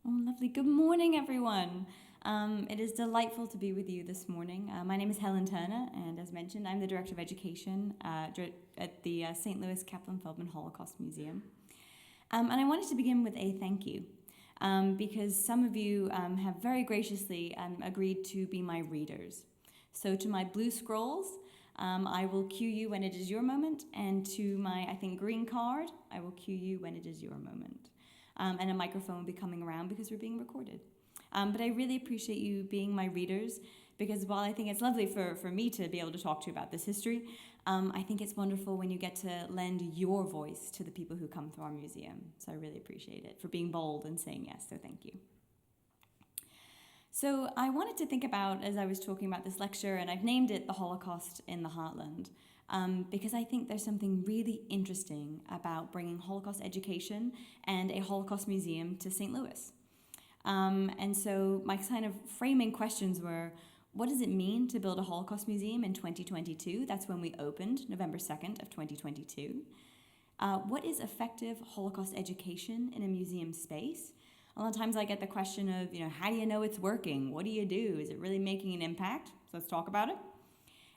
Oh, lovely. Good morning, everyone. It is delightful to be with you this morning. My name is Helen Turner, and as mentioned, I'm the Director of Education at the St. Louis Kaplan Feldman Holocaust Museum. And I wanted to begin with a thank you, because some of you have very graciously agreed to be my readers. So to my blue scrolls, I will cue you when it is your moment, and to my, I think, green card, I will cue you when it is your moment. And a microphone will be coming around because we're being recorded. But I really appreciate you being my readers, because while I think it's lovely for me to be able to talk to you about this history, I think it's wonderful when you get to lend your voice to the people who come through our museum. So I really appreciate it for being bold and saying yes, so thank you. So I wanted to think about, as I was talking about this lecture, and I've named it The Holocaust in the Heartland, because I think there's something really interesting about bringing Holocaust education and a Holocaust museum to St. Louis. And so my kind of framing questions were, what does it mean to build a Holocaust museum in 2022? That's when we opened, November 2nd of 2022. What is effective Holocaust education in a museum space? A lot of times I get the question of, how do you know it's working? What do you do? Is it really making an impact? So let's talk about it.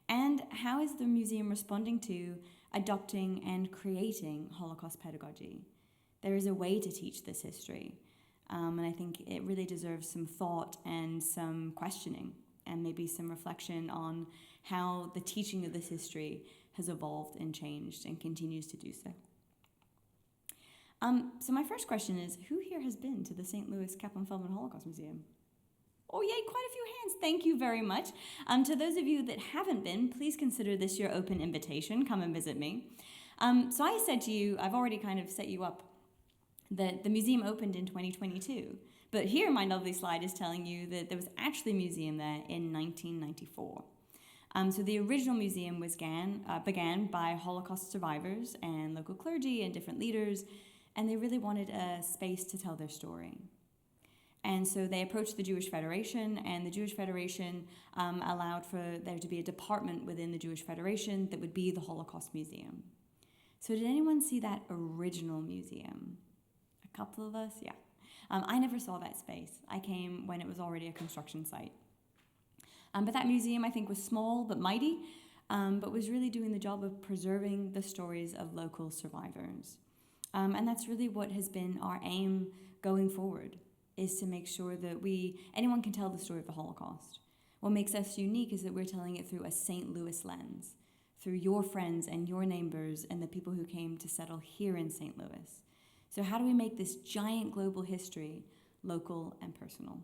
And how is the museum responding to adopting and creating Holocaust pedagogy? There is a way to teach this history. And I think it really deserves some thought and some questioning, and maybe some reflection on how the teaching of this history has evolved and changed and continues to do so. So my first question is, who here has been to the St. Louis Kaplan Feldman Holocaust Museum? Oh, yay, quite a few hands. Thank you very much. To those of you that haven't been, please consider this your open invitation. Come and visit me. So I said to you, I've already kind of set you up, that the museum opened in 2022. But here, my lovely slide is telling you that there was actually a museum there in 1994. So the original museum began by Holocaust survivors and local clergy and different leaders, and they really wanted a space to tell their story. And so they approached the Jewish Federation, and the Jewish Federation allowed for there to be a department within the Jewish Federation that would be the Holocaust Museum. So did anyone see that original museum? A couple of us, yeah. I never saw that space. I came when it was already a construction site. But that museum, I think, was small but mighty, but was really doing the job of preserving the stories of local survivors. And that's really what has been our aim going forward, is to make sure that anyone can tell the story of the Holocaust. What makes us unique is that we're telling it through a St. Louis lens, through your friends and your neighbors and the people who came to settle here in St. Louis. So how do we make this giant global history local and personal?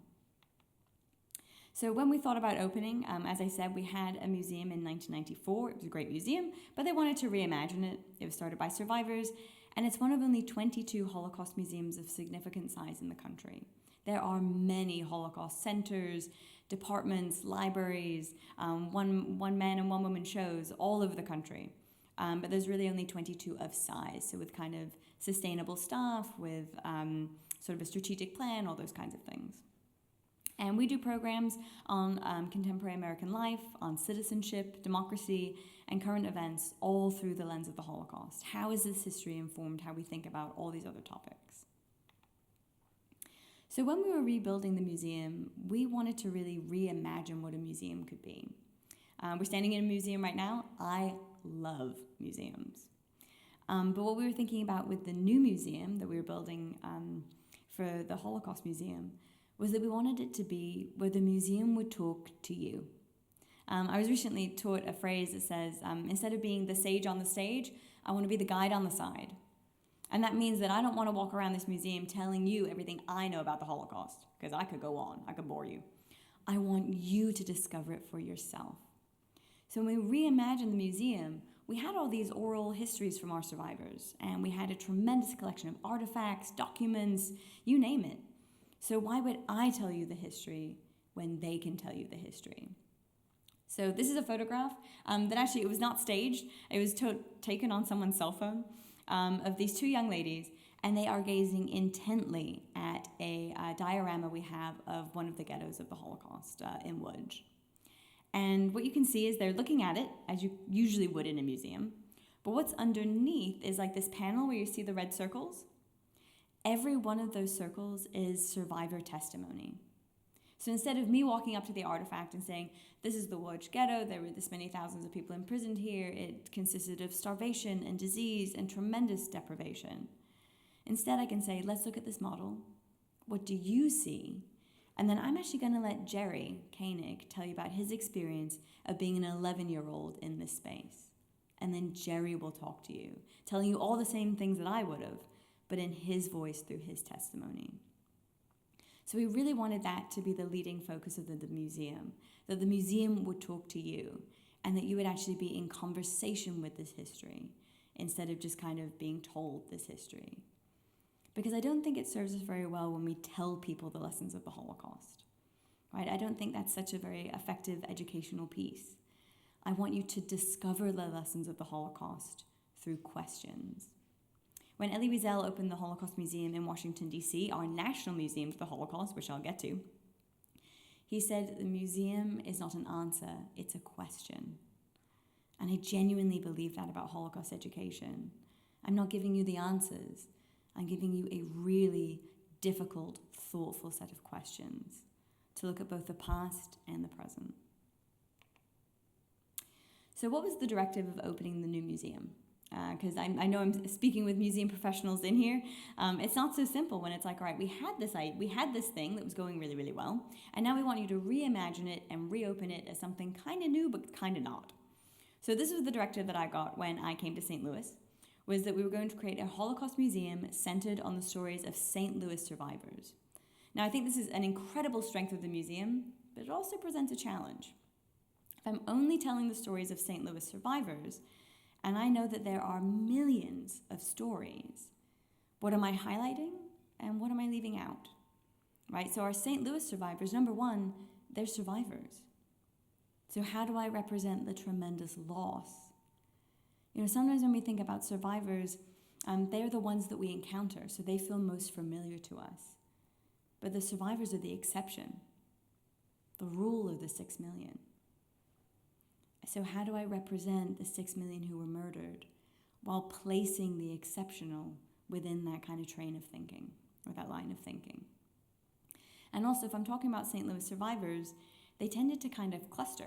So when we thought about opening, as I said, we had a museum in 1994. It was a great museum, but they wanted to reimagine it. It was started by survivors, and it's one of only 22 Holocaust museums of significant size in the country. There are many Holocaust centers, departments, libraries, one man and one woman shows all over the country. But there's really only 22 of size, so with kind of sustainable staff, with sort of a strategic plan, all those kinds of things. And we do programs on contemporary American life, on citizenship, democracy, and current events, all through the lens of the Holocaust. How is this history informed how we think about all these other topics? So when we were rebuilding the museum, we wanted to really reimagine what a museum could be. We're standing in a museum right now. I love museums. But what we were thinking about with the new museum that we were building for the Holocaust Museum was that we wanted it to be where the museum would talk to you. I was recently taught a phrase that says, instead of being the sage on the stage, I want to be the guide on the side. And that means that I don't want to walk around this museum telling you everything I know about the Holocaust, because I could go on, I could bore you. I want you to discover it for yourself. So when we reimagined the museum, we had all these oral histories from our survivors, and we had a tremendous collection of artifacts, documents, you name it. So why would I tell you the history when they can tell you the history? So this is a photograph that actually, it was not staged. It was taken on someone's cell phone of these two young ladies, and they are gazing intently at a diorama we have of one of the ghettos of the Holocaust in Łódź. And what you can see is they're looking at it, as you usually would in a museum, but what's underneath is like this panel where you see the red circles. every one of those circles is survivor testimony. So instead of me walking up to the artifact and saying, this is the Łódź ghetto, there were this many thousands of people imprisoned here, it consisted of starvation and disease and tremendous deprivation. Instead, I can say, let's look at this model. What do you see? And then I'm actually going to let Jerry Koenig tell you about his experience of being an 11-year-old in this space. And then Jerry will talk to you, telling you all the same things that I would have, but in his voice through his testimony. So we really wanted that to be the leading focus of the museum, that the museum would talk to you and that you would actually be in conversation with this history instead of just kind of being told this history. Because I don't think it serves us very well when we tell people the lessons of the Holocaust, right? I don't think that's such a very effective educational piece. I want you to discover the lessons of the Holocaust through questions. When Elie Wiesel opened the Holocaust Museum in Washington, D.C., our national museum for the Holocaust, which I'll get to, he said the museum is not an answer, it's a question. And I genuinely believe that about Holocaust education. I'm not giving you the answers. I'm giving you a really difficult, thoughtful set of questions to look at both the past and the present. So what was the directive of opening the new museum? Because I know I'm speaking with museum professionals in here. It's not so simple when it's like, all right, we had this thing that was going really, really well, and now we want you to reimagine it and reopen it as something kind of new, but kind of not. So this was the directive that I got when I came to St. Louis, was that we were going to create a Holocaust museum centered on the stories of St. Louis survivors. Now, I think this is an incredible strength of the museum, but it also presents a challenge. If I'm only telling the stories of St. Louis survivors, and I know that there are millions of stories, what am I highlighting and what am I leaving out? Right? So our St. Louis survivors, number one, they're survivors. So how do I represent the tremendous loss? You know, sometimes when we think about survivors, they're the ones that we encounter, so they feel most familiar to us. But the survivors are the exception. The rule are the 6 million. So how do I represent the 6 million who were murdered while placing the exceptional within that kind of train of thinking or that line of thinking? And also, if I'm talking about St. Louis survivors, they tended to kind of cluster.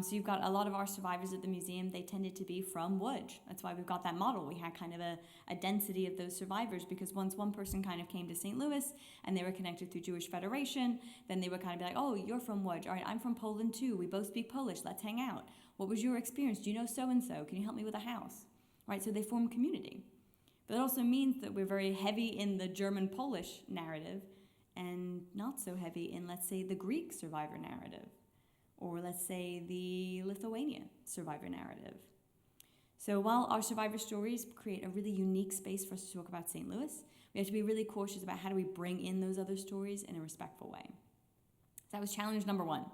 So you've got a lot of our survivors at the museum, they tended to be from Łódź. That's why we've got that model. We had kind of a density of those survivors because once one person kind of came to St. Louis and they were connected through Jewish Federation, then they would kind of be like, oh, you're from Łódź. All right, I'm from Poland too. We both speak Polish. Let's hang out. What was your experience? Do you know so-and-so? Can you help me with a house? Right, so they form community. But it also means that we're very heavy in the German-Polish narrative and not so heavy in, let's say, the Greek survivor narrative. Or let's say the Lithuanian survivor narrative. So while our survivor stories create a really unique space for us to talk about St. Louis, we have to be really cautious about how do we bring in those other stories in a respectful way. So that was challenge number one.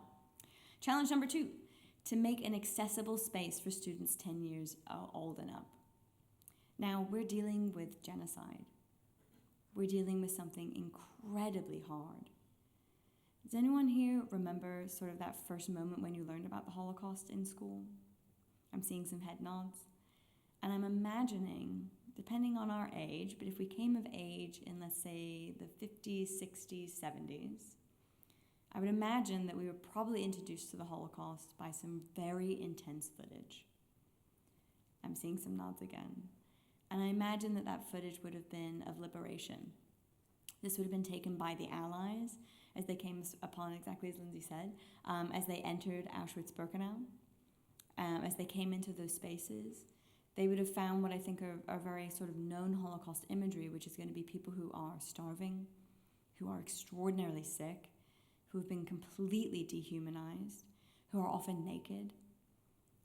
Challenge number two, to make an accessible space for students 10 years old and up. Now, we're dealing with genocide. We're dealing with something incredibly hard. Does anyone here remember sort of that first moment when you learned about the Holocaust in school? I'm seeing some head nods. And I'm imagining, depending on our age, but if we came of age in, let's say, the 50s, 60s, 70s, I would imagine that we were probably introduced to the Holocaust by some very intense footage. I'm seeing some nods again. And I imagine that that footage would have been of liberation. This would have been taken by the Allies as they came upon, exactly as Lindsay said, as they entered Auschwitz-Birkenau, as they came into those spaces. They would have found what I think are very sort of known Holocaust imagery, which is going to be people who are starving, who are extraordinarily sick, who have been completely dehumanized, who are often naked,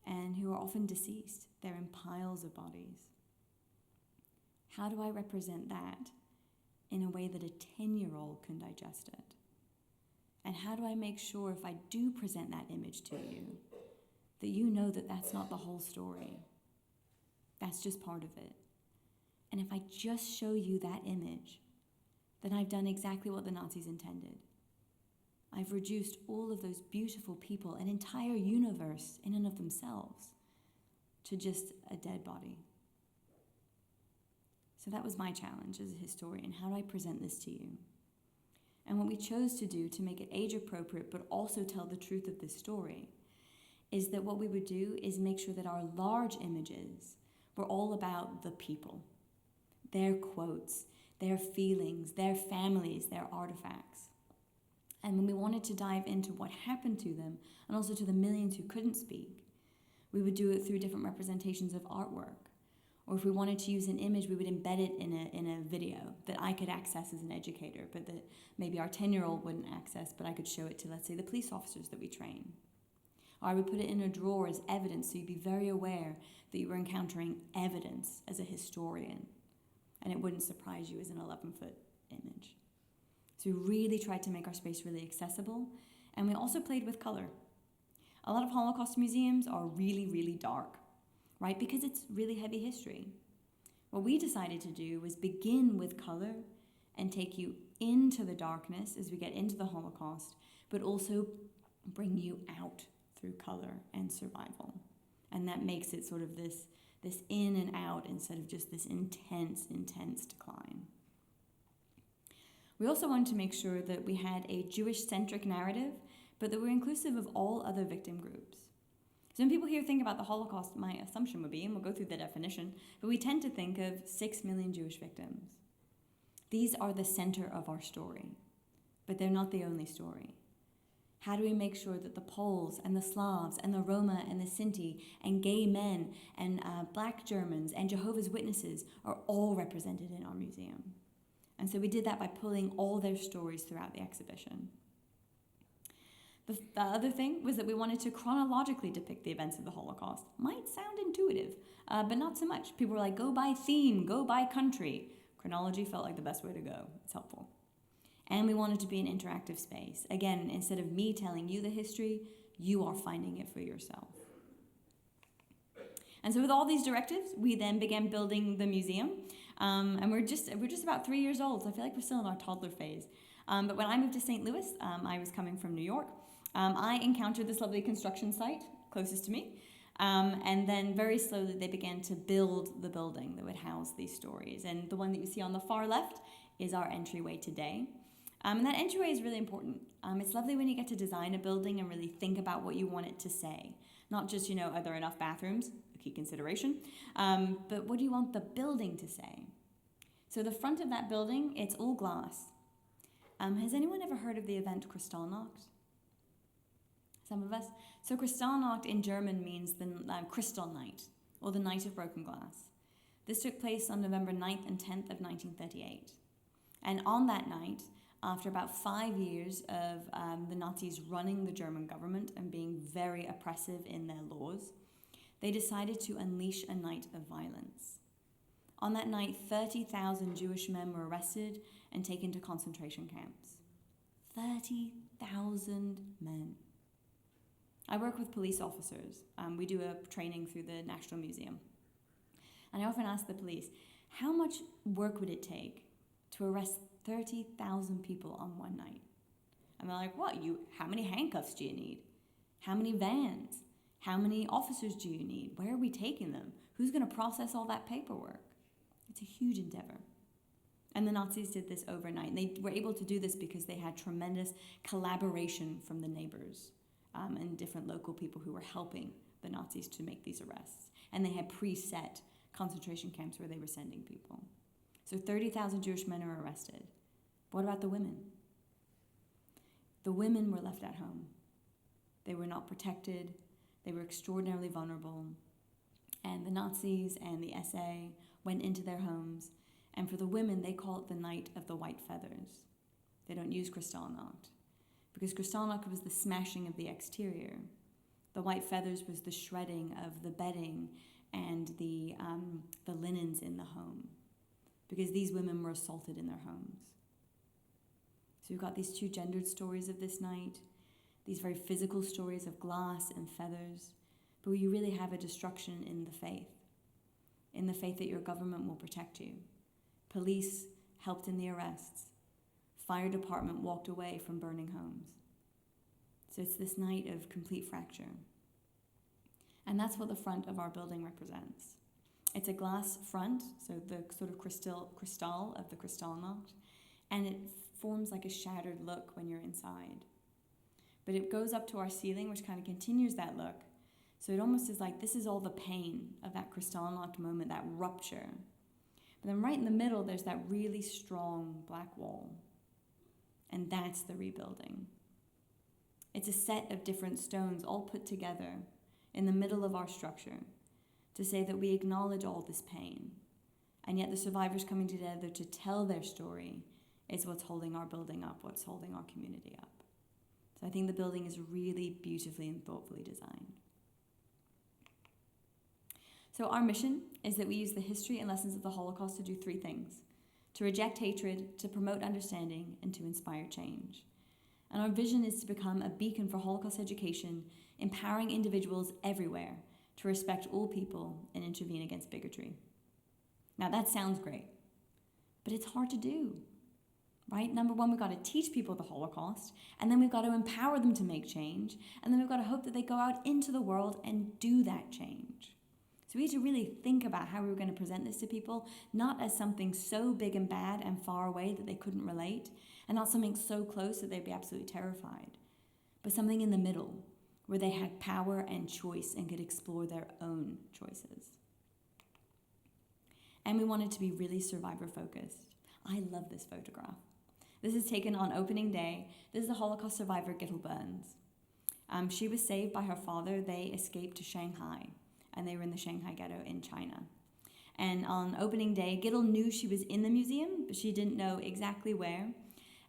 and who are often deceased. They're in piles of bodies. How do I represent that in a way that a 10-year-old can digest it? And how do I make sure if I do present that image to you, that you know that that's not the whole story? That's just part of it. And if I just show you that image, then I've done exactly what the Nazis intended. I've reduced all of those beautiful people, an entire universe in and of themselves, to just a dead body. So that was my challenge as a historian. How do I present this to you? And what we chose to do to make it age appropriate but also tell the truth of this story is that what we would do is make sure that our large images were all about the people, their quotes, their feelings, their families, their artifacts. And when we wanted to dive into what happened to them and also to the millions who couldn't speak, we would do it through different representations of artwork. Or if we wanted to use an image, we would embed it in a video that I could access as an educator, but that maybe our 10-year-old wouldn't access, but I could show it to, let's say, the police officers that we train. Or I would put it in a drawer as evidence, so you'd be very aware that you were encountering evidence as a historian, and it wouldn't surprise you as an 11-foot image. So we really tried to make our space really accessible, and we also played with color. A lot of Holocaust museums are really, really dark, right? Because it's really heavy history. What we decided to do was begin with color and take you into the darkness as we get into the Holocaust, but also bring you out through color and survival. And that makes it sort of this in and out instead of just this intense, intense decline. We also wanted to make sure that we had a Jewish-centric narrative, but that we're inclusive of all other victim groups. So when people here think about the Holocaust, my assumption would be, and we'll go through the definition, but we tend to think of 6 million Jewish victims. These are the center of our story, but they're not the only story. How do we make sure that the Poles and the Slavs and the Roma and the Sinti and gay men and Black Germans and Jehovah's Witnesses are all represented in our museum? And so we did that by pulling all their stories throughout the exhibition. The other thing was that we wanted to chronologically depict the events of the Holocaust. Might sound intuitive, but not so much. People were like, go by theme, go by country. Chronology felt like the best way to go. It's helpful. And we wanted to be an interactive space. Again, instead of me telling you the history, you are finding it for yourself. And so with all these directives, we then began building the museum. And we're just about 3 years old, so I feel like we're still in our toddler phase. But when I moved to St. Louis, I was coming from New York. I encountered this lovely construction site closest to me. And then very slowly they began to build the building that would house these stories. And the one that you see on the far left is our entryway today. And that entryway is really important. It's lovely when you get to design a building and really think about what you want it to say. Not just, are there enough bathrooms? A key consideration. But what do you want the building to say? So the front of that building, it's all glass. Has anyone ever heard of the event Kristallnacht? Some of us. So Kristallnacht in German means the crystal night, or the night of broken glass. This took place on November 9th and 10th of 1938. And on that night, after about 5 years of the Nazis running the German government and being very oppressive in their laws, they decided to unleash a night of violence. On that night, 30,000 Jewish men were arrested and taken to concentration camps. 30,000 men. I work with police officers. We do a training through the National Museum. And I often ask the police, how much work would it take to arrest 30,000 people on one night? And they're like, what? How many handcuffs do you need? How many vans? How many officers do you need? Where are we taking them? Who's going to process all that paperwork? It's a huge endeavor. And the Nazis did this overnight. And they were able to do this because they had tremendous collaboration from the neighbors and different local people who were helping the Nazis to make these arrests. And they had preset concentration camps where they were sending people. So 30,000 Jewish men are arrested. What about the women? The women were left at home. They were not protected. They were extraordinarily vulnerable. And the Nazis and the SA went into their homes. And for the women, they call it the Night of the White Feathers. They don't use Kristallnacht, because Kristallnacht was the smashing of the exterior. The white feathers was the shredding of the bedding and the linens in the home, because these women were assaulted in their homes. So we've got these two gendered stories of this night, these very physical stories of glass and feathers, but you really have a destruction in the faith that your government will protect you. Police helped in the arrests. Fire department walked away from burning homes. So it's this night of complete fracture. And that's what the front of our building represents. It's a glass front, so the sort of crystal of the Kristallnacht, and it forms like a shattered look when you're inside. But it goes up to our ceiling, which kind of continues that look. So it almost is like this is all the pain of that Kristallnacht moment, that rupture. But then right in the middle, there's that really strong black wall. And that's the rebuilding. It's a set of different stones all put together in the middle of our structure to say that we acknowledge all this pain. And yet the survivors coming together to tell their story is what's holding our building up, what's holding our community up. So I think the building is really beautifully and thoughtfully designed. So our mission is that we use the history and lessons of the Holocaust to do three things: to reject hatred, to promote understanding, and to inspire change. And our vision is to become a beacon for Holocaust education, empowering individuals everywhere to respect all people and intervene against bigotry. Now that sounds great, but it's hard to do, right? Number one, we've got to teach people the Holocaust, and then we've got to empower them to make change, and then we've got to hope that they go out into the world and do that change. So we had to really think about how we were going to present this to people, not as something so big and bad and far away that they couldn't relate, and not something so close that they'd be absolutely terrified, but something in the middle where they had power and choice and could explore their own choices. And we wanted to be really survivor-focused. I love this photograph. This is taken on opening day. This is a Holocaust survivor, Gittel Burns. She was saved by her father. They escaped to Shanghai, and they were in the Shanghai ghetto in China. And on opening day, Gittel knew she was in the museum, but she didn't know exactly where.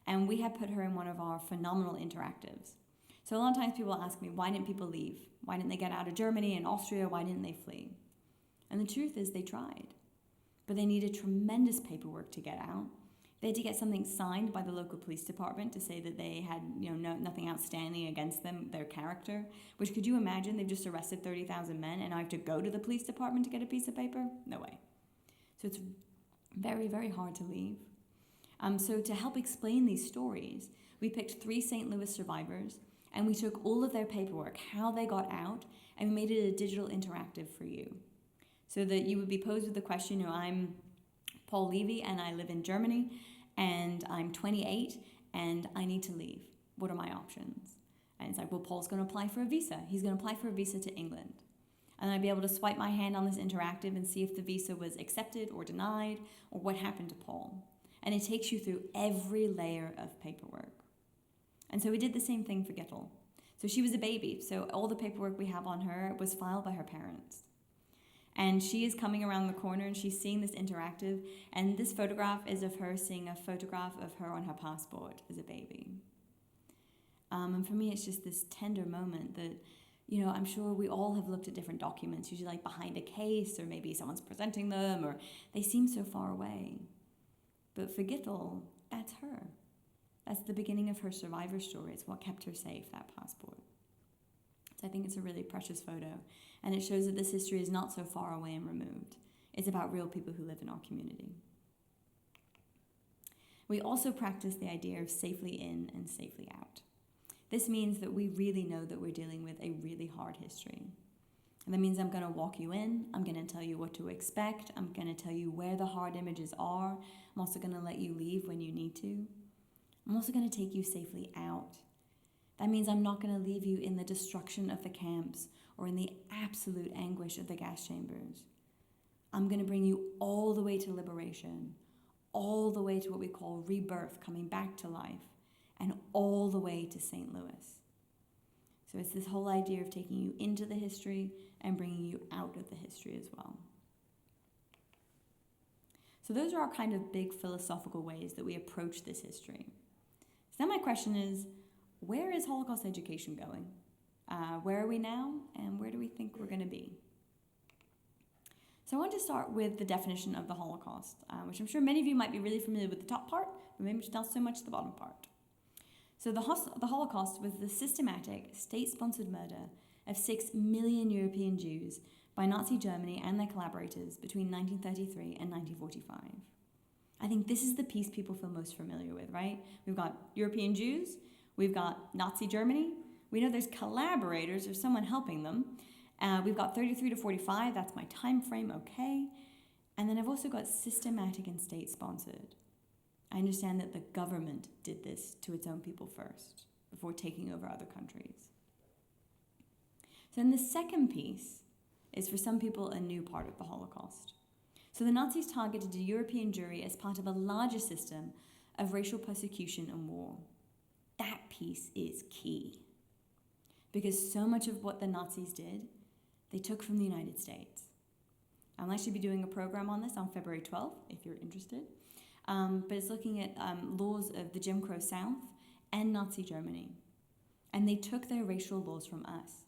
And we had put her in one of our phenomenal interactives. So a lot of times people ask me, why didn't people leave? Why didn't they get out of Germany and Austria? Why didn't they flee? And the truth is they tried, but they needed tremendous paperwork to get out. They had to get something signed by the local police department to say that they had nothing outstanding against them, their character, which could you imagine? They've just arrested 30,000 men and I have to go to the police department to get a piece of paper? No way. So it's very, very hard to leave. So to help explain these stories, we picked 3 St. Louis survivors and we took all of their paperwork, how they got out, and we made it a digital interactive for you. So that you would be posed with the question, I'm Paul Levy and I live in Germany and I'm 28 and I need to leave. What are my options? And it's like, well, Paul's going to apply for a visa. He's going to apply for a visa to England. And I'd be able to swipe my hand on this interactive and see if the visa was accepted or denied or what happened to Paul. And it takes you through every layer of paperwork. And so we did the same thing for Gittel. So she was a baby, so all the paperwork we have on her was filed by her parents. And she is coming around the corner and she's seeing this interactive, and this photograph is of her seeing a photograph of her on her passport as a baby. And for me, it's just this tender moment that, I'm sure we all have looked at different documents, usually like behind a case, or maybe someone's presenting them, or they seem so far away. But for Gittel, that's her. That's the beginning of her survivor story. It's what kept her safe, that passport. So I think it's a really precious photo. And it shows that this history is not so far away and removed. It's about real people who live in our community. We also practice the idea of safely in and safely out. This means that we really know that we're dealing with a really hard history. And that means I'm going to walk you in. I'm going to tell you what to expect. I'm going to tell you where the hard images are. I'm also going to let you leave when you need to. I'm also going to take you safely out. That means I'm not going to leave you in the destruction of the camps or in the absolute anguish of the gas chambers. I'm going to bring you all the way to liberation, all the way to what we call rebirth, coming back to life, and all the way to St. Louis. So it's this whole idea of taking you into the history and bringing you out of the history as well. So those are our kind of big philosophical ways that we approach this history. So then my question is, where is Holocaust education going? Where are we now, and where do we think we're going to be? So I want to start with the definition of the Holocaust, which I'm sure many of you might be really familiar with the top part, but maybe not so much the bottom part. So the Holocaust was the systematic, state-sponsored murder of 6 million European Jews by Nazi Germany and their collaborators between 1933 and 1945. I think this is the piece people feel most familiar with, right? We've got European Jews, we've got Nazi Germany, we know there's collaborators or someone helping them, We've got 33 to 45, that's my time frame, okay. And then I've also got systematic and state-sponsored. I understand that the government did this to its own people first, before taking over other countries. So then the second piece is for some people a new part of the Holocaust. So the Nazis targeted a European Jewry as part of a larger system of racial persecution and war. That piece is key. Because so much of what the Nazis did, they took from the United States. I'll actually be doing a program on this on February 12th, if you're interested. But it's looking at laws of the Jim Crow South and Nazi Germany. And they took their racial laws from us.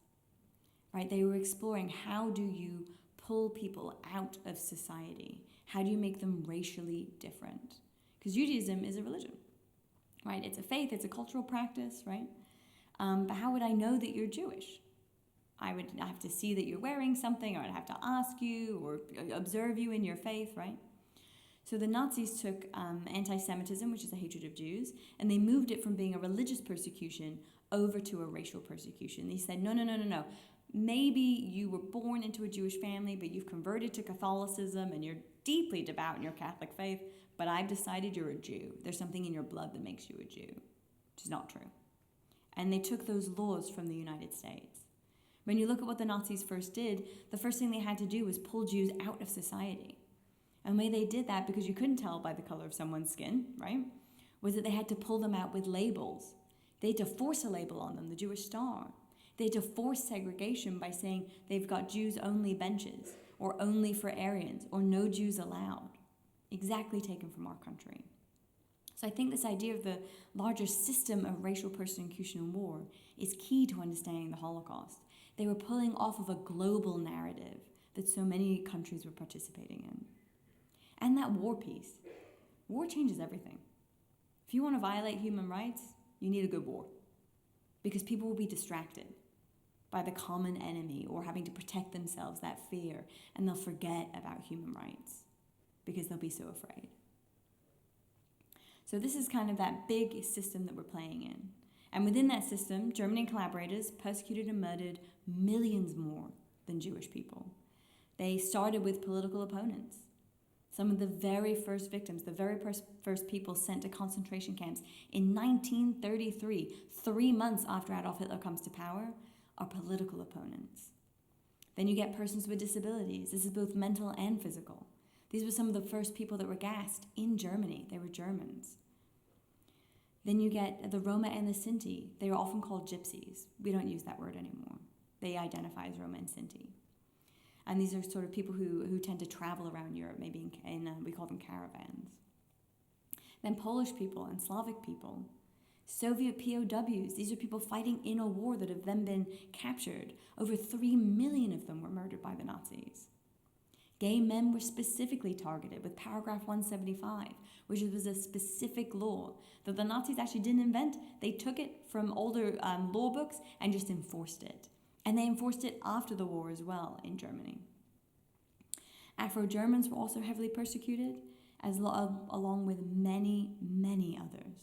Right? They were exploring, how do you pull people out of society? How do you make them racially different? Because Judaism is a religion, right? It's a faith, it's a cultural practice, right? But how would I know that you're Jewish? I would have to see that you're wearing something, or I'd have to ask you or observe you in your faith, right? So the Nazis took anti-Semitism, which is a hatred of Jews, and they moved it from being a religious persecution over to a racial persecution. They said, no. Maybe you were born into a Jewish family, but you've converted to Catholicism and you're deeply devout in your Catholic faith, but I've decided you're a Jew. There's something in your blood that makes you a Jew, which is not true. And they took those laws from the United States. When you look at what the Nazis first did, the first thing they had to do was pull Jews out of society. And the way they did that, because you couldn't tell by the color of someone's skin, right, was that they had to pull them out with labels. They had to force a label on them, the Jewish Star. They had to force segregation by saying they've got Jews-only benches, or only for Aryans, or no Jews allowed. Exactly taken from our country. So I think this idea of the larger system of racial persecution and war is key to understanding the Holocaust. They were pulling off of a global narrative that so many countries were participating in. And that war piece. War changes everything. If you want to violate human rights, you need a good war. Because people will be distracted by the common enemy or having to protect themselves, that fear, and they'll forget about human rights because they'll be so afraid. So this is kind of that big system that we're playing in. And within that system, Germany and collaborators persecuted and murdered millions more than Jewish people. They started with political opponents. Some of the very first victims, the very first people sent to concentration camps in 1933, 3 months after Adolf Hitler comes to power, are political opponents. Then you get persons with disabilities. This is both mental and physical. These were some of the first people that were gassed in Germany. They were Germans. Then you get the Roma and the Sinti. They are often called gypsies. We don't use that word anymore. They identify as Roma and Sinti. And these are sort of people who tend to travel around Europe, maybe we call them caravans. Then Polish people and Slavic people. Soviet POWs, these are people fighting in a war that have then been captured. Over 3 million of them were murdered by the Nazis. Gay men were specifically targeted with paragraph 175, which was a specific law that the Nazis actually didn't invent. They took it from older law books and just enforced it. And they enforced it after the war as well in Germany. Afro-Germans were also heavily persecuted, along with many, many others.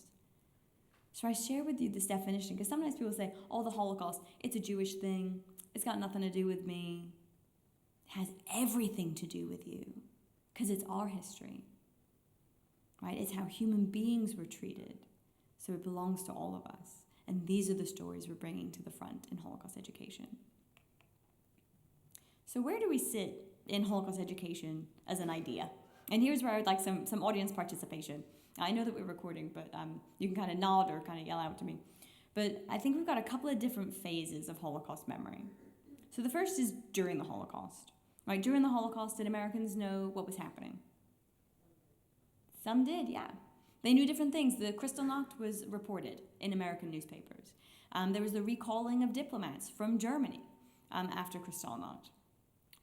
So I share with you this definition, because sometimes people say, oh, the Holocaust, it's a Jewish thing. It's got nothing to do with me. It has everything to do with you, because it's our history, right? It's how human beings were treated. So it belongs to all of us. And these are the stories we're bringing to the front in Holocaust education. So where do we sit in Holocaust education as an idea? And here's where I would like some audience participation. I know that we're recording, but you can kind of nod or kind of yell out to me. But I think we've got a couple of different phases of Holocaust memory. So the first is during the Holocaust. Right? During the Holocaust, did Americans know what was happening? Some did, yeah. They knew different things. The Kristallnacht was reported in American newspapers. There was the recalling of diplomats from Germany after Kristallnacht.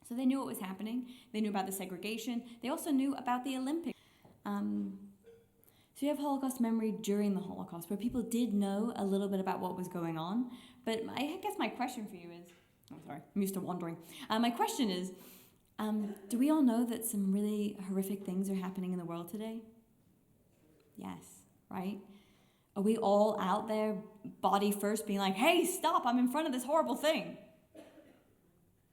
So they knew what was happening. They knew about the segregation. They also knew about the Olympics. So you have Holocaust memory during the Holocaust, where people did know a little bit about what was going on. But I guess my question for you is, I'm used to wandering. My question is, do we all know that some really horrific things are happening in the world today? Yes, right? Are we all out there, body first, being like, hey, stop, I'm in front of this horrible thing?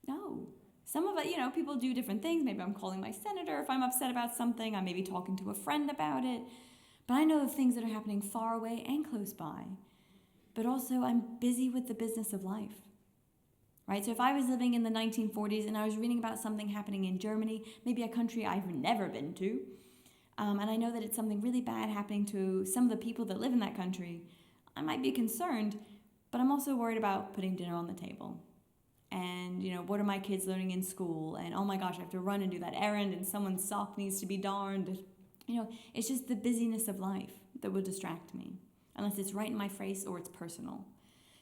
No. Some of it, people do different things. Maybe I'm calling my senator if I'm upset about something. I'm maybe talking to a friend about it. But I know of things that are happening far away and close by. But also, I'm busy with the business of life. Right? So if I was living in the 1940s and I was reading about something happening in Germany, maybe a country I've never been to, and I know that it's something really bad happening to some of the people that live in that country, I might be concerned, but I'm also worried about putting dinner on the table. And, what are my kids learning in school? And, oh my gosh, I have to run and do that errand, and someone's sock needs to be darned. It's just the busyness of life that will distract me, unless it's right in my face or it's personal.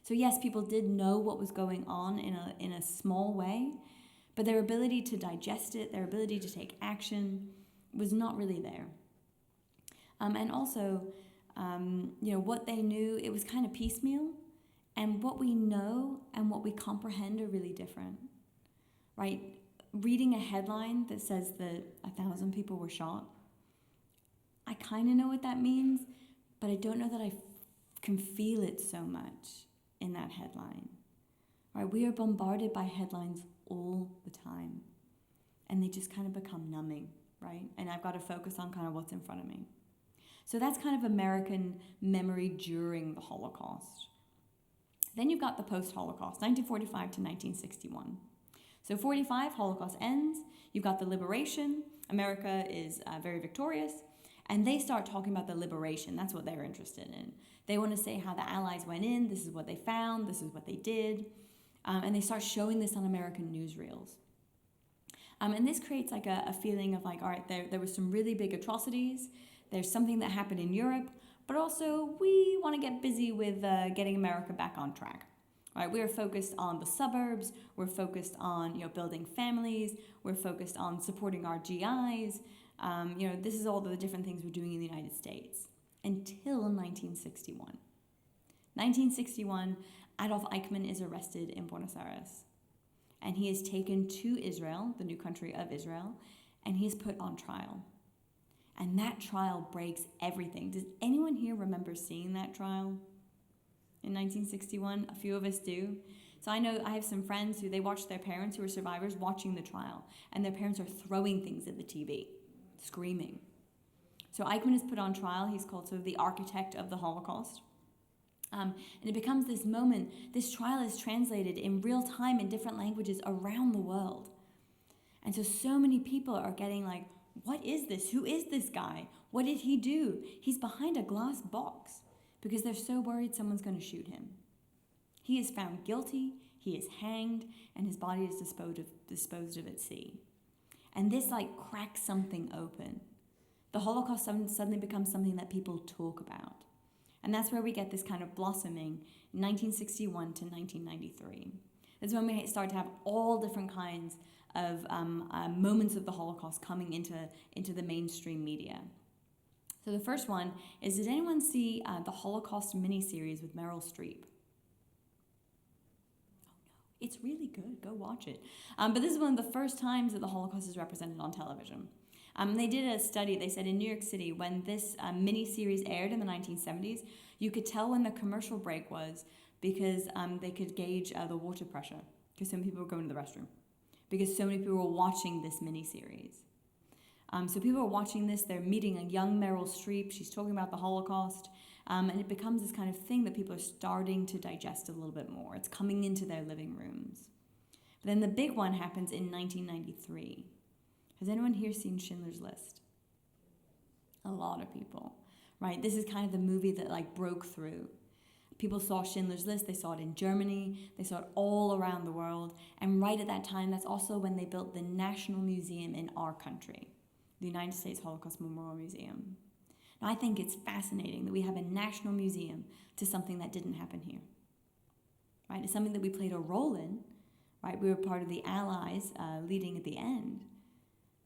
So yes, people did know what was going on in a small way, but their ability to digest it, their ability to take action was not really there. And also, what they knew, it was kind of piecemeal, and what we know and what we comprehend are really different, right? Reading a headline that says that 1,000 people were shot, I kind of know what that means, but I don't know that I can feel it so much in that headline. Right? We are bombarded by headlines all the time, and they just kind of become numbing, right? And I've got to focus on kind of what's in front of me. So that's kind of American memory during the Holocaust. Then you've got the post-Holocaust, 1945 to 1961. So 45, Holocaust ends. You've got the liberation. America is very victorious. And they start talking about the liberation. That's what they're interested in. They want to say how the Allies went in. This is what they found. This is what they did. And they start showing this on American newsreels. And this creates like a feeling of like, all right, there was some really big atrocities. There's something that happened in Europe. But also, we want to get busy with getting America back on track. Right? We are focused on the suburbs. We're focused on building families. We're focused on supporting our GIs. This is all the different things we're doing in the United States until 1961. 1961, Adolf Eichmann is arrested in Buenos Aires, and he is taken to Israel, the new country of Israel, and he is put on trial. And that trial breaks everything. Does anyone here remember seeing that trial in 1961? A few of us do. So I know I have some friends who they watched their parents who were survivors watching the trial, and their parents are throwing things at the TV, screaming. So Eichmann is put on trial. He's called sort of the architect of the Holocaust. And it becomes this moment. This trial is translated in real time in different languages around the world. And so many people are getting like, what is this? Who is this guy? What did he do? He's behind a glass box because they're so worried someone's going to shoot him. He is found guilty, he is hanged, and his body is disposed of at sea. And this like cracks something open. The Holocaust suddenly becomes something that people talk about. And that's where we get this kind of blossoming in 1961 to 1993. That's when we start to have all different kinds of moments of the Holocaust coming into the mainstream media. So the first one is, did anyone see the Holocaust miniseries with Meryl Streep? It's really good. Go watch it. But this is one of the first times that the Holocaust is represented on television. They did a study. They said in New York City, when this mini-series aired in the 1970s, you could tell when the commercial break was because they could gauge the water pressure because so many people were going to the restroom because so many people were watching this mini-series. So people are watching this. They're meeting a young Meryl Streep. She's talking about the Holocaust. And it becomes this kind of thing that people are starting to digest a little bit more. It's coming into their living rooms. But then the big one happens in 1993. Has anyone here seen Schindler's List? A lot of people, right? This is kind of the movie that like broke through. People saw Schindler's List. They saw it in Germany. They saw it all around the world. And right at that time, that's also when they built the National Museum in our country, the United States Holocaust Memorial Museum. Now, I think it's fascinating that we have a national museum to something that didn't happen here, right? It's something that we played a role in, right? We were part of the Allies leading at the end.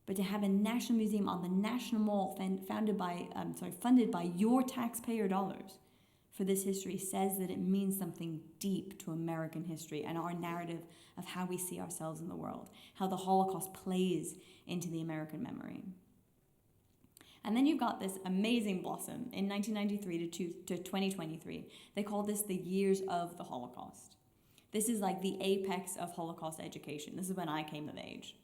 But to have a national museum on the National Mall funded by your taxpayer dollars for this history says that it means something deep to American history and our narrative of how we see ourselves in the world, how the Holocaust plays into the American memory. And then you've got this amazing blossom in 1993 to 2023. They call this the years of the Holocaust. This is like the apex of Holocaust education. This is when I came of age.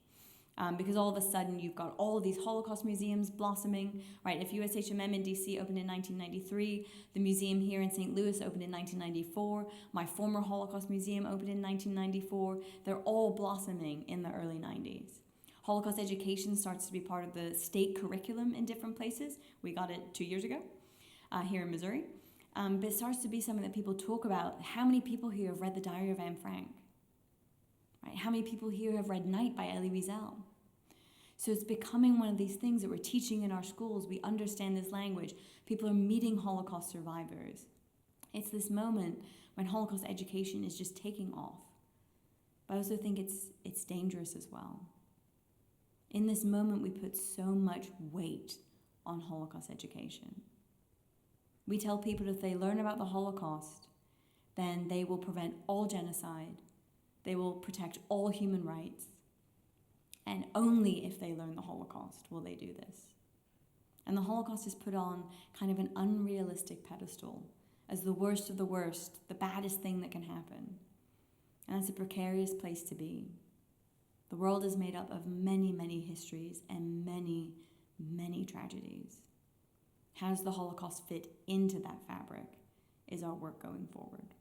Because all of a sudden you've got all of these Holocaust museums blossoming, right? If USHMM in DC opened in 1993, the museum here in St. Louis opened in 1994, my former Holocaust museum opened in 1994, they're all blossoming in the early 90s. Holocaust education starts to be part of the state curriculum in different places. We got it 2 years ago here in Missouri. But it starts to be something that people talk about. How many people here have read The Diary of Anne Frank? Right? How many people here have read Night by Elie Wiesel? So it's becoming one of these things that we're teaching in our schools. We understand this language. People are meeting Holocaust survivors. It's this moment when Holocaust education is just taking off. But I also think it's dangerous as well. In this moment, we put so much weight on Holocaust education. We tell people if they learn about the Holocaust, then they will prevent all genocide. They will protect all human rights. And only if they learn the Holocaust will they do this. And the Holocaust is put on kind of an unrealistic pedestal as the worst of the worst, the baddest thing that can happen. And that's a precarious place to be. The world is made up of many, many histories and many, many tragedies. How does the Holocaust fit into that fabric is our work going forward.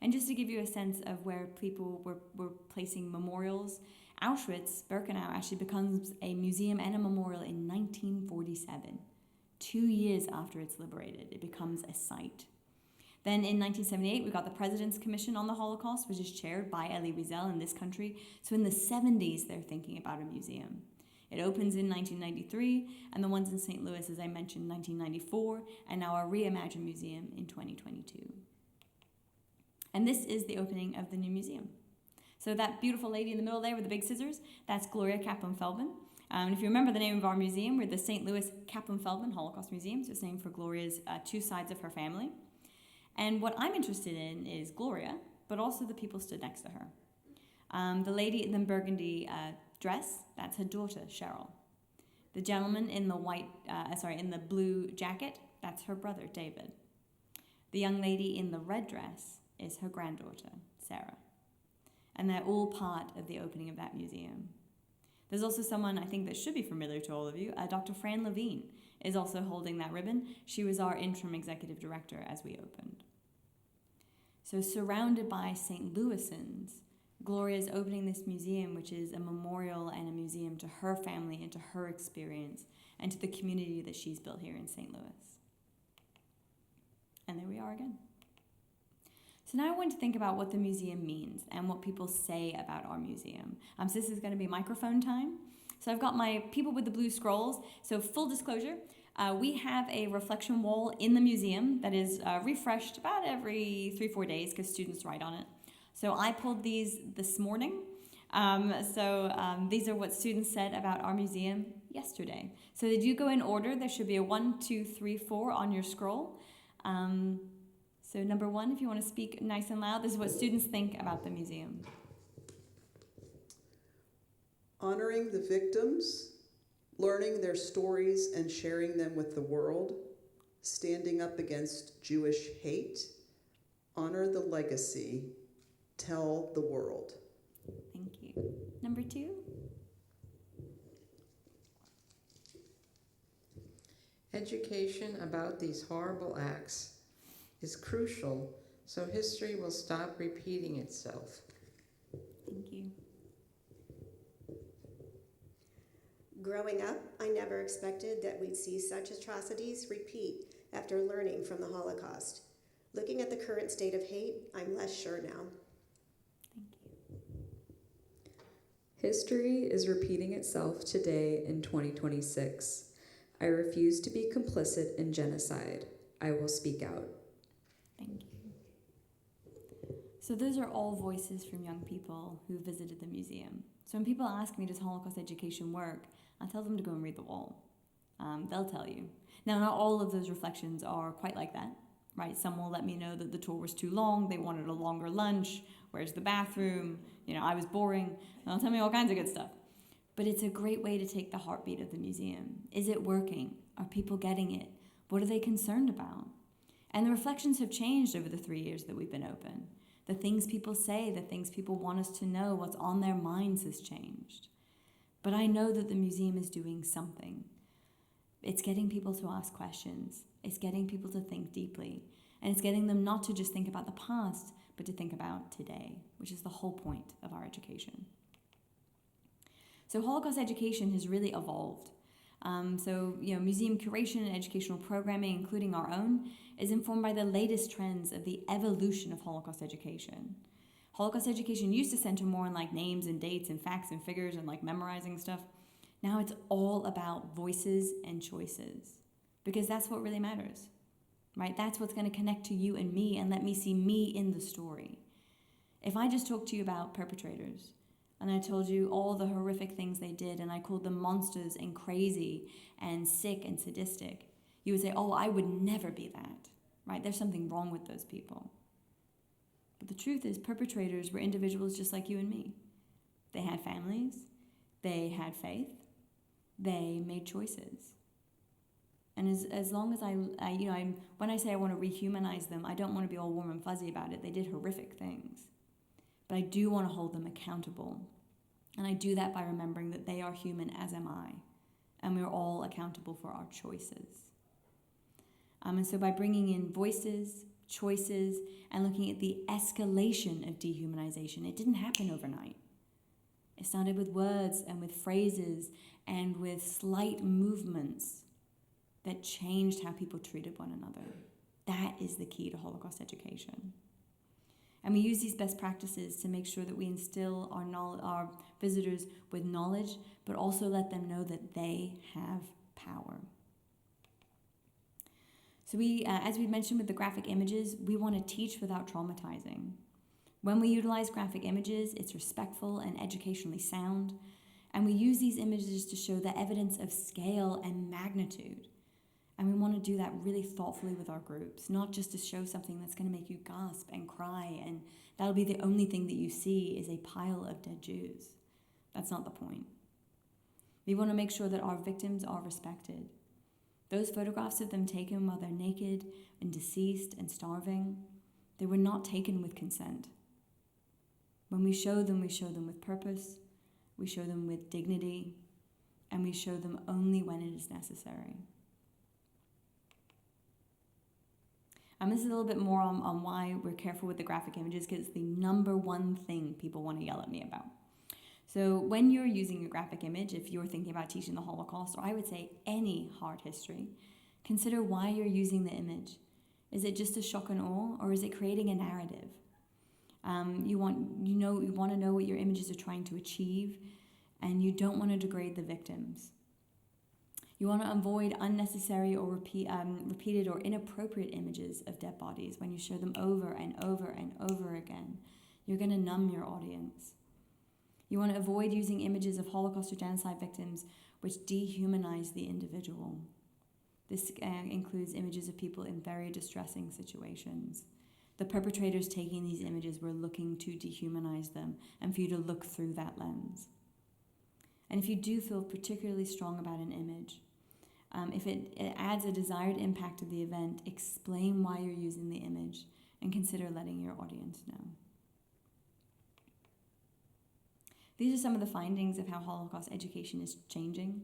And just to give you a sense of where people were placing memorials, Auschwitz-Birkenau actually becomes a museum and a memorial in 1947. 2 years after it's liberated, it becomes a site. Then in 1978, we got the President's Commission on the Holocaust, which is chaired by Elie Wiesel in this country. So in the 70s, they're thinking about a museum. It opens in 1993, and the ones in St. Louis, as I mentioned, 1994, and now our Reimagine Museum in 2022. And this is the opening of the new museum. So that beautiful lady in the middle there with the big scissors, that's Gloria Kaplan-Feldman. And if you remember the name of our museum, we're the St. Louis Kaplan-Feldman Holocaust Museum, so it's named for Gloria's two sides of her family. And what I'm interested in is Gloria, but also the people stood next to her. The lady in the burgundy dress, that's her daughter, Cheryl. The gentleman in the blue jacket, that's her brother, David. The young lady in the red dress is her granddaughter, Sarah. And they're all part of the opening of that museum. There's also someone I think that should be familiar to all of you, Dr. Fran Levine is also holding that ribbon. She was our interim executive director as we opened. So surrounded by St. Louisans, Gloria is opening this museum, which is a memorial and a museum to her family and to her experience and to the community that she's built here in St. Louis. And there we are again. So now I want to think about what the museum means and what people say about our museum. So this is going to be microphone time. So I've got my people with the blue scrolls. So full disclosure, we have a reflection wall in the museum that is refreshed about every 3-4 days because students write on it. So I pulled these this morning. These are what students said about our museum yesterday. So they do go in order. There should be a 1, 2, 3, 4 on your scroll. So number 1, if you want to speak nice and loud, this is what students think about the museum. Honoring the victims, learning their stories and sharing them with the world, standing up against Jewish hate, honor the legacy, tell the world. Thank you. Number 2. Education about these horrible acts is crucial so history will stop repeating itself. Thank you. Growing up, I never expected that we'd see such atrocities repeat after learning from the Holocaust. Looking at the current state of hate, I'm less sure now. Thank you. History is repeating itself today in 2026. I refuse to be complicit in genocide. I will speak out. Thank you. So those are all voices from young people who visited the museum. So when people ask me, does Holocaust education work? I tell them to go and read the wall. They'll tell you. Now, not all of those reflections are quite like that, right? Some will let me know that the tour was too long, they wanted a longer lunch, where's the bathroom, I was boring, and they'll tell me all kinds of good stuff. But it's a great way to take the heartbeat of the museum. Is it working? Are people getting it? What are they concerned about? And the reflections have changed over the 3 years that we've been open. The things people say, the things people want us to know, what's on their minds has changed. But I know that the museum is doing something. It's getting people to ask questions. It's getting people to think deeply. And it's getting them not to just think about the past, but to think about today, which is the whole point of our education. So Holocaust education has really evolved. Museum curation and educational programming, including our own, is informed by the latest trends of the evolution of Holocaust education. Holocaust education used to center more on like names and dates and facts and figures and like memorizing stuff. Now it's all about voices and choices, because that's what really matters, right? That's what's going to connect to you and me and let me see me in the story. If I just talked to you about perpetrators, and I told you all the horrific things they did, and I called them monsters and crazy and sick and sadistic, you would say, oh, I would never be that, right? There's something wrong with those people. But the truth is, perpetrators were individuals just like you and me. They had families, they had faith, they made choices. And as long as when I say I want to rehumanize them, I don't want to be all warm and fuzzy about it. They did horrific things. But I do want to hold them accountable. And I do that by remembering that they are human, as am I. And we're all accountable for our choices. And so by bringing in voices, choices, and looking at the escalation of dehumanization, it didn't happen overnight. It started with words and with phrases and with slight movements that changed how people treated one another. That is the key to Holocaust education. And we use these best practices to make sure that we instill our visitors with knowledge, but also let them know that they have power. So as we mentioned with the graphic images, we want to teach without traumatizing. When we utilize graphic images, it's respectful and educationally sound. And we use these images to show the evidence of scale and magnitude. And we want to do that really thoughtfully with our groups, not just to show something that's going to make you gasp and cry, and that'll be the only thing that you see is a pile of dead Jews. That's not the point. We want to make sure that our victims are respected. Those photographs of them taken while they're naked and deceased and starving, they were not taken with consent. When we show them with purpose, we show them with dignity, and we show them only when it is necessary. This is a little bit more on why we're careful with the graphic images, because it's the number one thing people want to yell at me about. So when you're using a graphic image, if you're thinking about teaching the Holocaust, or I would say any hard history, consider why you're using the image. Is it just a shock and awe, or is it creating a narrative? You want to know what your images are trying to achieve, and you don't want to degrade the victims. You want to avoid unnecessary or repeated or inappropriate images of dead bodies. When you show them over and over and over again, you're going to numb your audience. You want to avoid using images of Holocaust or genocide victims which dehumanize the individual. This includes images of people in very distressing situations. The perpetrators taking these images were looking to dehumanize them and for you to look through that lens. And if you do feel particularly strong about an image, if it adds a desired impact to the event, explain why you're using the image and consider letting your audience know. These are some of the findings of how Holocaust education is changing.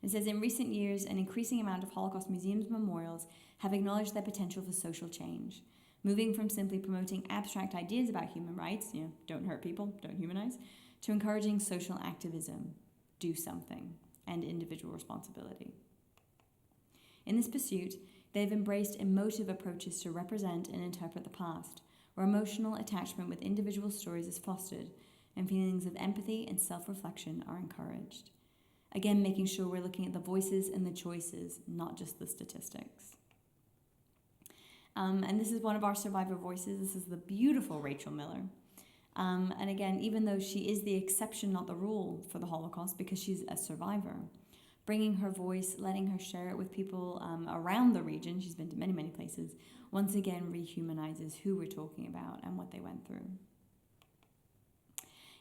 It says, in recent years, an increasing amount of Holocaust museums and memorials have acknowledged their potential for social change, moving from simply promoting abstract ideas about human rights, don't hurt people, don't humanize, to encouraging social activism, do something, and individual responsibility. In this pursuit, they've embraced emotive approaches to represent and interpret the past, where emotional attachment with individual stories is fostered and feelings of empathy and self-reflection are encouraged. Again, making sure we're looking at the voices and the choices, not just the statistics. And this is one of our survivor voices. This is the beautiful Rachel Miller. And again, even though she is the exception, not the rule for the Holocaust, because she's a survivor, bringing her voice, letting her share it with people around the region, she's been to many, many places, once again rehumanizes who we're talking about and what they went through.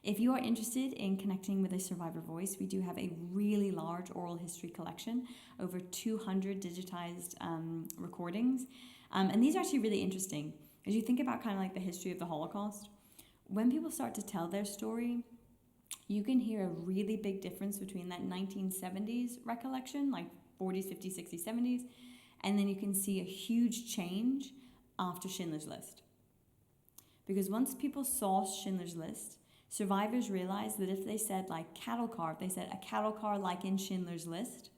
If you are interested in connecting with a survivor voice, we do have a really large oral history collection, over 200 digitized recordings. And these are actually really interesting. As you think about kind of like the history of the Holocaust, when people start to tell their story, you can hear a really big difference between that 1970s recollection, like 40s, 50s, 60s, 70s, and then you can see a huge change after Schindler's List. Because once people saw Schindler's List, survivors realized that if they said like cattle car, if they said a cattle car like in Schindler's List,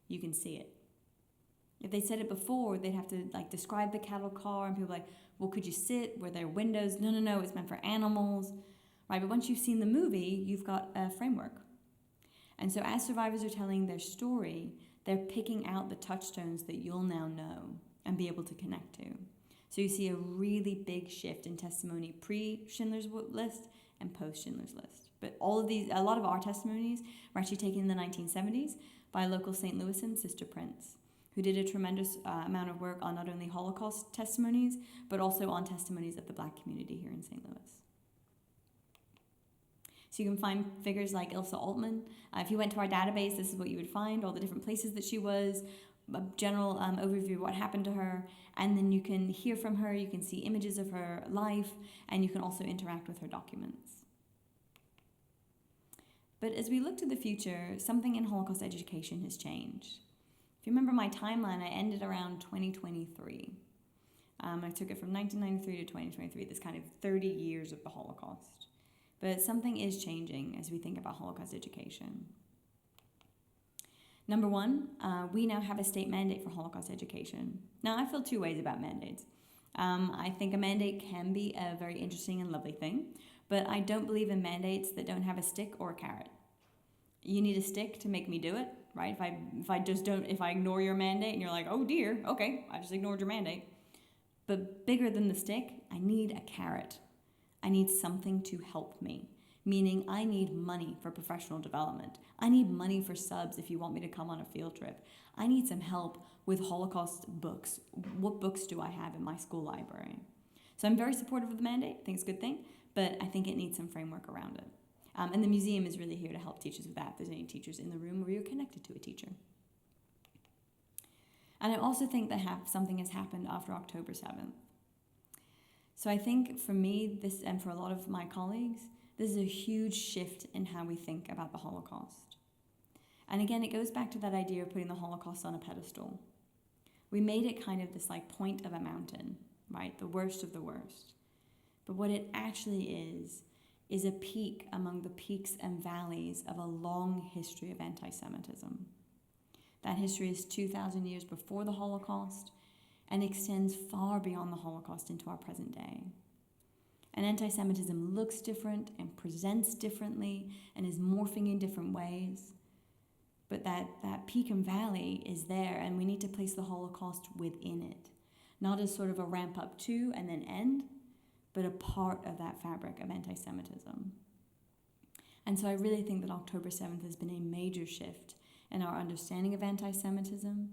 you can see it. If they said it before, they'd have to like describe the cattle car, and people were like, well, could you sit? Were there windows? No, it's meant for animals, right? But once you've seen the movie, you've got a framework. And so as survivors are telling their story, they're picking out the touchstones that you'll now know and be able to connect to. So you see a really big shift in testimony pre-Schindler's List and post-Schindler's List. But a lot of our testimonies were actually taken in the 1970s by a local St. Louisan, Sister Prince, who did a tremendous amount of work on not only Holocaust testimonies, but also on testimonies of the Black community here in St. Louis. So you can find figures like Ilsa Altman. If you went to our database, this is what you would find, all the different places that she was, a general overview of what happened to her, and then you can hear from her, you can see images of her life, and you can also interact with her documents. But as we look to the future, something in Holocaust education has changed. If you remember my timeline, I ended around 2023. I took it from 1993 to 2023, this kind of 30 years of the Holocaust. But something is changing as we think about Holocaust education. Number one, we now have a state mandate for Holocaust education. Now, I feel two ways about mandates. I think a mandate can be a very interesting and lovely thing, but I don't believe in mandates that don't have a stick or a carrot. You need a stick to make me do it, right? If I ignore your mandate and you're like, oh dear, okay, I just ignored your mandate. But bigger than the stick, I need a carrot. I need something to help me, meaning I need money for professional development. I need money for subs if you want me to come on a field trip. I need some help with Holocaust books. What books do I have in my school library? So I'm very supportive of the mandate. I think it's a good thing, but I think it needs some framework around it. And the museum is really here to help teachers with that. If there's any teachers in the room where you're connected to a teacher. And I also think that something has happened after October 7th. So I think for me, this, and for a lot of my colleagues, this is a huge shift in how we think about the Holocaust. And again, it goes back to that idea of putting the Holocaust on a pedestal. We made it kind of this like point of a mountain, right? The worst of the worst. But what it actually is a peak among the peaks and valleys of a long history of anti-Semitism. That history is 2,000 years before the Holocaust and extends far beyond the Holocaust into our present day. And anti-Semitism looks different and presents differently and is morphing in different ways. But that peak and valley is there, and we need to place the Holocaust within it. Not as sort of a ramp up to and then end, but a part of that fabric of anti-Semitism. And so I really think that October 7th has been a major shift in our understanding of anti-Semitism,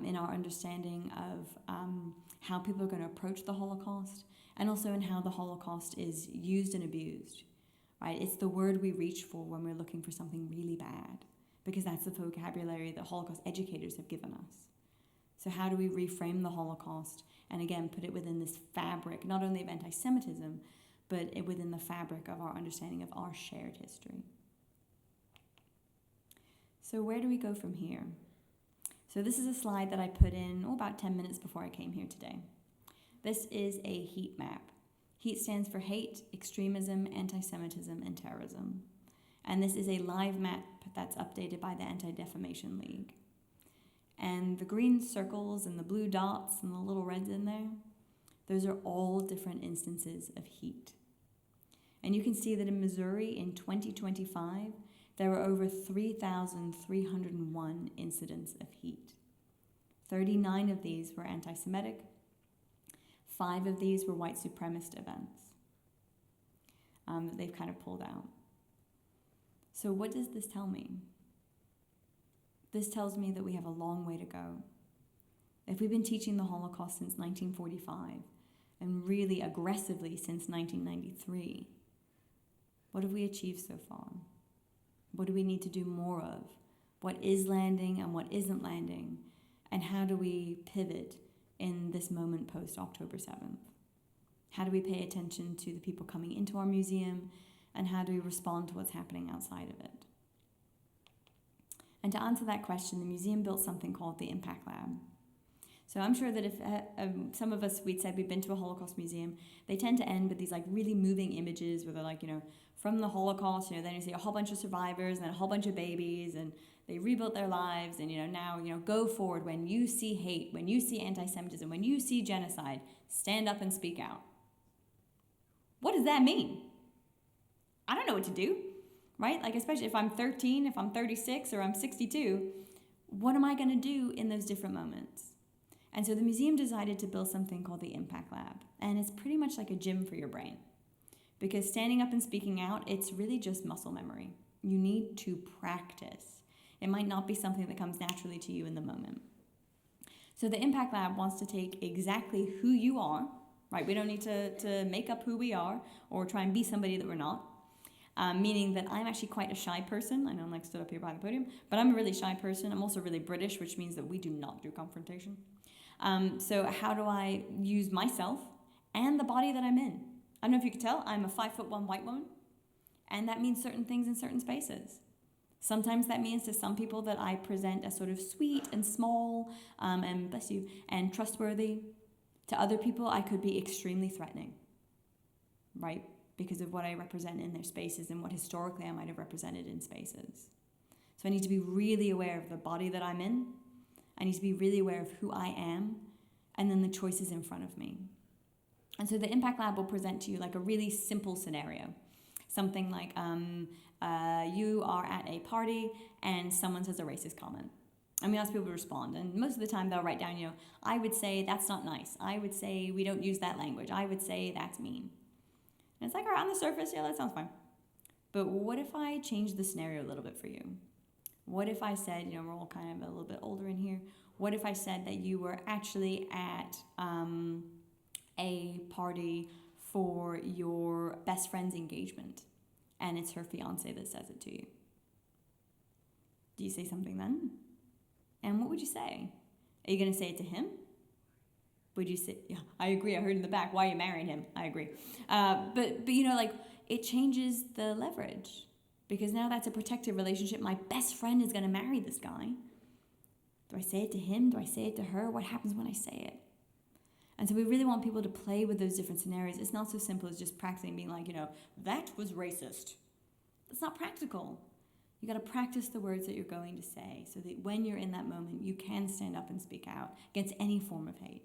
in our understanding of how people are going to approach the Holocaust, and also in how the Holocaust is used and abused, right? It's the word we reach for when we're looking for something really bad, because that's the vocabulary that Holocaust educators have given us. So how do we reframe the Holocaust and again put it within this fabric, not only of anti-Semitism, but within the fabric of our understanding of our shared history? So where do we go from here? So this is a slide that I put in about 10 minutes before I came here today. This is a HEAT map. HEAT stands for hate, extremism, anti-Semitism, and terrorism. And this is a live map that's updated by the Anti-Defamation League. And the green circles and the blue dots and the little reds in there, those are all different instances of HEAT. And you can see that in Missouri in 2025, there were over 3,301 incidents of HEAT. 39 of these were anti-Semitic. 5 of these were white supremacist events that they've kind of pulled out. So what does this tell me? This tells me that we have a long way to go. If we've been teaching the Holocaust since 1945, and really aggressively since 1993, what have we achieved so far? What do we need to do more of? What is landing and what isn't landing? And how do we pivot in this moment post October 7th? How do we pay attention to the people coming into our museum, and how do we respond to what's happening outside of it? And to answer that question, the museum built something called the Impact Lab. So I'm sure that if some of us, we'd said we've been to a Holocaust museum, they tend to end with these like really moving images where they're like, from the Holocaust, then you see a whole bunch of survivors and then a whole bunch of babies, and they rebuilt their lives, and now, go forward. When you see hate, when you see anti-Semitism, when you see genocide, stand up and speak out. What does that mean? I don't know what to do, right? Like, especially if I'm 13, if I'm 36, or I'm 62, what am I going to do in those different moments? And so the museum decided to build something called the Impact Lab, and it's pretty much like a gym for your brain. Because standing up and speaking out, it's really just muscle memory. You need to practice. It might not be something that comes naturally to you in the moment. So the Impact Lab wants to take exactly who you are, right? We don't need to make up who we are or try and be somebody that we're not. Meaning that I'm actually quite a shy person. I know I'm stood up here by the podium, but I'm a really shy person. I'm also really British, which means that we do not do confrontation. So how do I use myself and the body that I'm in? I don't know if you could tell, I'm a 5'1" white woman, and that means certain things in certain spaces. Sometimes that means to some people that I present as sort of sweet and small, and bless you, and trustworthy. To other people, I could be extremely threatening, right? Because of what I represent in their spaces and what historically I might have represented in spaces. So I need to be really aware of the body that I'm in. I need to be really aware of who I am, and then the choices in front of me. And so the Impact Lab will present to you like a really simple scenario. Something like you are at a party and someone says a racist comment. And we ask people to respond. And most of the time they'll write down, I would say that's not nice. I would say we don't use that language. I would say that's mean. And it's like, all right, on the surface, yeah, that sounds fine. But what if I change the scenario a little bit for you? What if I said, we're all kind of a little bit older in here. What if I said that you were actually at a party for your best friend's engagement, and it's her fiance that says it to you? Do you say something then? And what would you say? Are you going to say it to him? Would you say, yeah, I agree, I heard in the back, why are you marrying him? I agree. But it changes the leverage, because now that's a protective relationship. My best friend is going to marry this guy. Do I say it to him? Do I say it to her? What happens when I say it? And so we really want people to play with those different scenarios. It's not so simple as just practicing being like, that was racist. That's not practical. You got to practice the words that you're going to say so that when you're in that moment, you can stand up and speak out against any form of hate.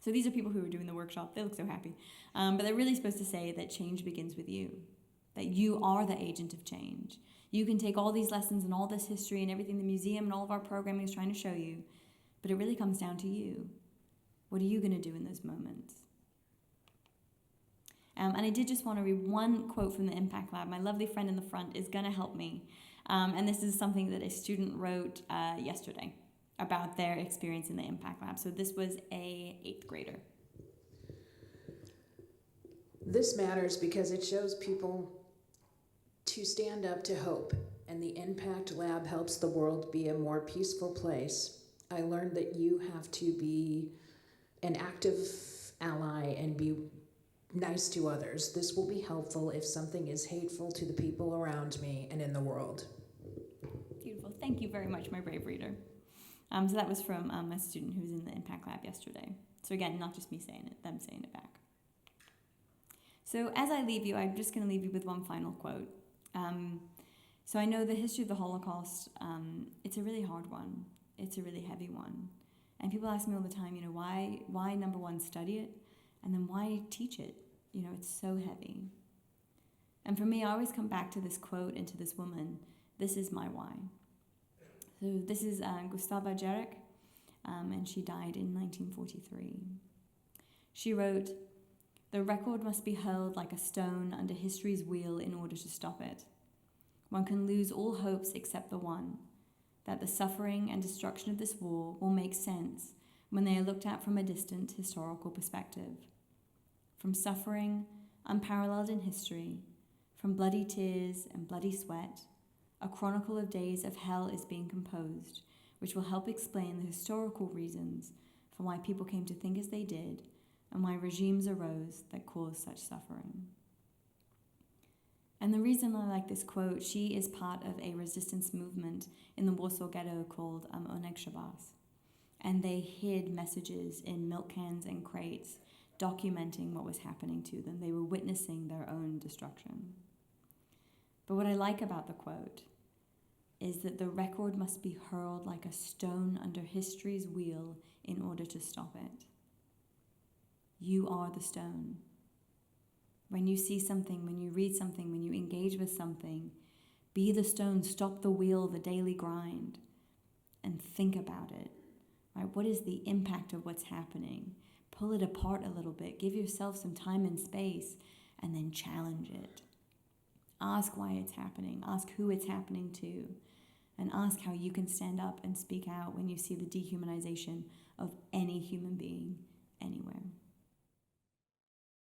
So these are people who are doing the workshop. They look so happy. But they're really supposed to say that change begins with you, that you are the agent of change. You can take all these lessons and all this history and everything the museum and all of our programming is trying to show you, but it really comes down to you. What are you going to do in those moments? And I did just want to read one quote from the Impact Lab. My lovely friend in the front is going to help me. And this is something that a student wrote yesterday about their experience in the Impact Lab. So this was a 8th grader. This matters because it shows people to stand up to hope, and the Impact Lab helps the world be a more peaceful place. I learned that you have to be an active ally and be nice to others. This will be helpful if something is hateful to the people around me and in the world. Beautiful. Thank you very much, my brave reader. So that was from a student who was in the Impact Lab yesterday. So again, not just me saying it, them saying it back. So as I leave you, I'm just going to leave you with one final quote. So I know the history of the Holocaust, it's a really hard one. It's a really heavy one. And people ask me all the time, why number one, study it? And then why teach it? It's so heavy. And for me, I always come back to this quote and to this woman. This is my why. So this is Gustava Jarek, and she died in 1943. She wrote, "The record must be hurled like a stone under history's wheel in order to stop it. One can lose all hopes except the one, that the suffering and destruction of this war will make sense when they are looked at from a distant historical perspective. From suffering unparalleled in history, from bloody tears and bloody sweat, a chronicle of days of hell is being composed, which will help explain the historical reasons for for why people came to think as they did and why regimes arose that caused such suffering. And the reason I like this quote, she is part of a resistance movement in the Warsaw Ghetto called Oneg Shabas. And they hid messages in milk cans and crates documenting what was happening to them. They were witnessing their own destruction. But what I like about the quote is that the record must be hurled like a stone under history's wheel in order to stop it. You are the stone. When you see something, when you read something, when you engage with something, be the stone, stop the wheel, the daily grind, and think about it. Right? What is the impact of what's happening? Pull it apart a little bit. Give yourself some time and space, and then challenge it. Ask why it's happening. Ask who it's happening to. And ask how you can stand up and speak out when you see the dehumanization of any human being anywhere.